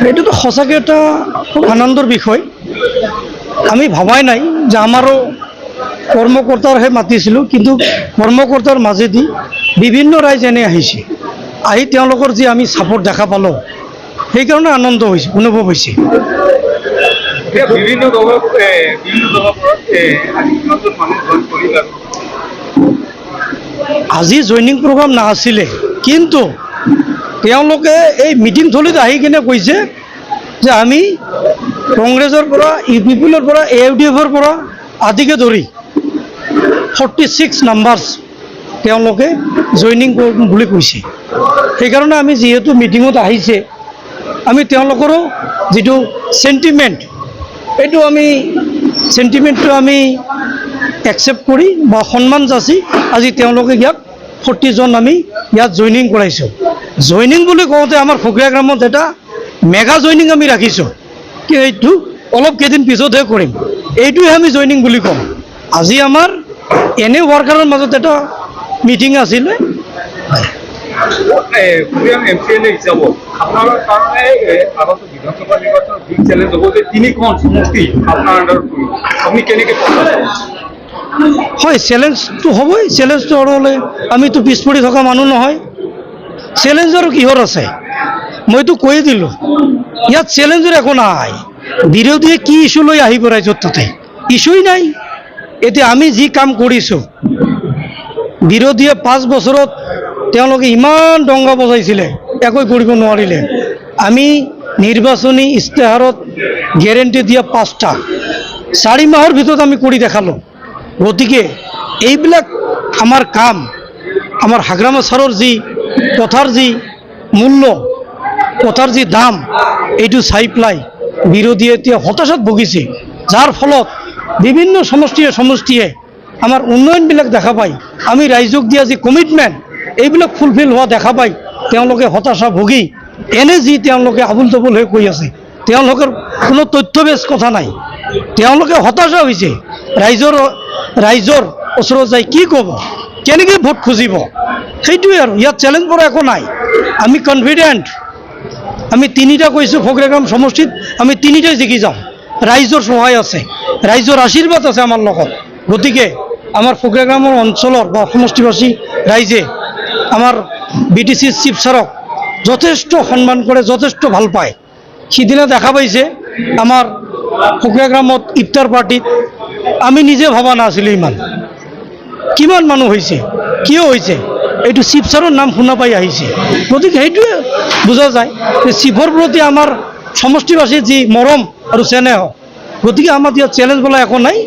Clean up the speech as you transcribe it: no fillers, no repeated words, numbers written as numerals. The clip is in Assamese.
এটা তো সঁচাকৈ এটা খুব আনন্দৰ বিষয়। আমি ভাবাই নাই যে আমাৰো কৰ্মকৰ্তাৰহে মাতিছিলোঁ, কিন্তু কৰ্মকৰ্তাৰ মাজেদি বিভিন্ন ৰাইজ এনে আহিছে, আহি তেওঁলোকৰ যি আমি ছাপোৰ্ট দেখা পালোঁ, সেইকাৰণে আনন্দ হৈছে, অনুভৱ হৈছে। বিভিন্ন দলৰ পৰা আজি জইনিং প্ৰগ্ৰাম নাছিলে, কিন্তু তেওঁলোকে এই মিটিং থলীত আহি কিনে কৈছে যে আমি কংগ্ৰেছৰ পৰা, UPPৰ পৰা, AUDFৰ পৰা আদিকে ধৰি 46 নাম্বাৰ্ছ তেওঁলোকে জইনিং কৰিম বুলি কৈছে। সেইকাৰণে আমি যিহেতু মিটিঙত আহিছে, আমি তেওঁলোকৰো যিটো চেণ্টিমেণ্ট, এইটো আমি চেণ্টিমেণ্টটো আমি একচেপ্ট কৰি বা সন্মান যাচি আজি তেওঁলোকে ইয়াত 40 জন আমি ইয়াত জইনিং কৰাইছোঁ। জইনিং বুলি কওঁতে আমাৰ ফকীয়া গ্ৰামত এটা মেগা জইনিং আমি ৰাখিছোঁ, কি এইটো অলপ কেইদিন পিছতহে কৰিম, এইটোৱে আমি জইনিং বুলি কওঁ। আজি আমাৰ এনে ৱাৰ্কাৰৰ মাজত এটা মিটিং আছিলে। MCLA হিচাপত আপোনাৰ কাৰণে আগত বিধানসভা নিৰ্বাচনৰ বিগ চেলেঞ্জ হ'ব যে 3খন সমষ্টি আপোনাৰ আণ্ডাৰত পৰিব, আপুনি কেনেকৈ হয়, চেলেঞ্জটো হ'বই। চেলেঞ্জটো আৰু হ'লে আমিতো পিছ পৰি থকা মানুহ নহয়। চেলেঞ্জ আৰু কিহৰ আছে, মইতো কৈয়ে দিলোঁ, ইয়াত চেলেঞ্জৰ একো নাই। বিৰোধীয়ে কি ইছ্যু লৈ আহি পৰে, য'ত তাতে ইছ্যুই নাই। এতিয়া আমি যি কাম কৰিছোঁ, বিৰোধীয়ে 5 বছৰত তেওঁলোকে ইমান ডংগা বজাইছিলে, একো কৰিব নোৱাৰিলে। আমি নিৰ্বাচনী ইস্তাহাৰত গেৰেণ্টি দিয়া 5টা 4 মাহৰ ভিতৰত আমি কৰি দেখালোঁ। গতিকে এইবিলাক আমাৰ কাম, আমাৰ হাগ্ৰামা ছাৰৰ যি কথাৰ যি মূল্য, কথাৰ যি দাম, এইটো চাই পেলাই বিৰোধীয়ে এতিয়া হতাশাত ভুগিছে, যাৰ ফলত বিভিন্ন সমষ্টিয়ে আমাৰ উন্নয়নবিলাক দেখা পায়, আমি ৰাইজক দিয়া যি কমিটমেণ্ট, এইবিলাক ফুলফিল হোৱা দেখা পাই তেওঁলোকে হতাশা ভুগি এনে যি তেওঁলোকে আবুল তবুল হৈ কৈ আছে, তেওঁলোকৰ কোনো তথ্যবেছ কথা নাই। তেওঁলোকে হতাশা হৈছে। ৰাইজৰ ওচৰত যাই কি ক'ব, কেনেকৈ ভোট খুজিব, সেইটোৱে আৰু। ইয়াত চেলেঞ্জ কৰা একো নাই। আমি কনফিডেণ্ট। আমি 3টা কৈছোঁ, ফকীয়া গ্ৰাম সমষ্টিত আমি 3টাই জিকি যাম। ৰাইজৰ সহায় আছে, ৰাইজৰ আশীৰ্বাদ আছে আমাৰ লগত। গতিকে আমাৰ ফকীয়া গ্ৰামৰ অঞ্চলৰ বা সমষ্টিবাসী ৰাইজে আমাৰ BTC চিফ ছাৰক যথেষ্ট সন্মান কৰে, যথেষ্ট ভাল পায়। সিদিনা দেখা পাইছে আমাৰ ফকীয়া গ্ৰামত ইফতাৰ পাৰ্টিত, আমি নিজে ভবা নাছিলোঁ ইমান কিমান মানুহ হৈছে, কিয় হৈছে, এইটো চিফ ছাৰৰ নাম শুনা পাই আহিছে। গতিকে সেইটোৱে বুজা যায় যে চিফৰ প্ৰতি আমাৰ সমষ্টিবাসীৰ যি মৰম আৰু চেনেহ। গতিকে আমাৰ ইয়াত চেলেঞ্জ বোলা একো নাই।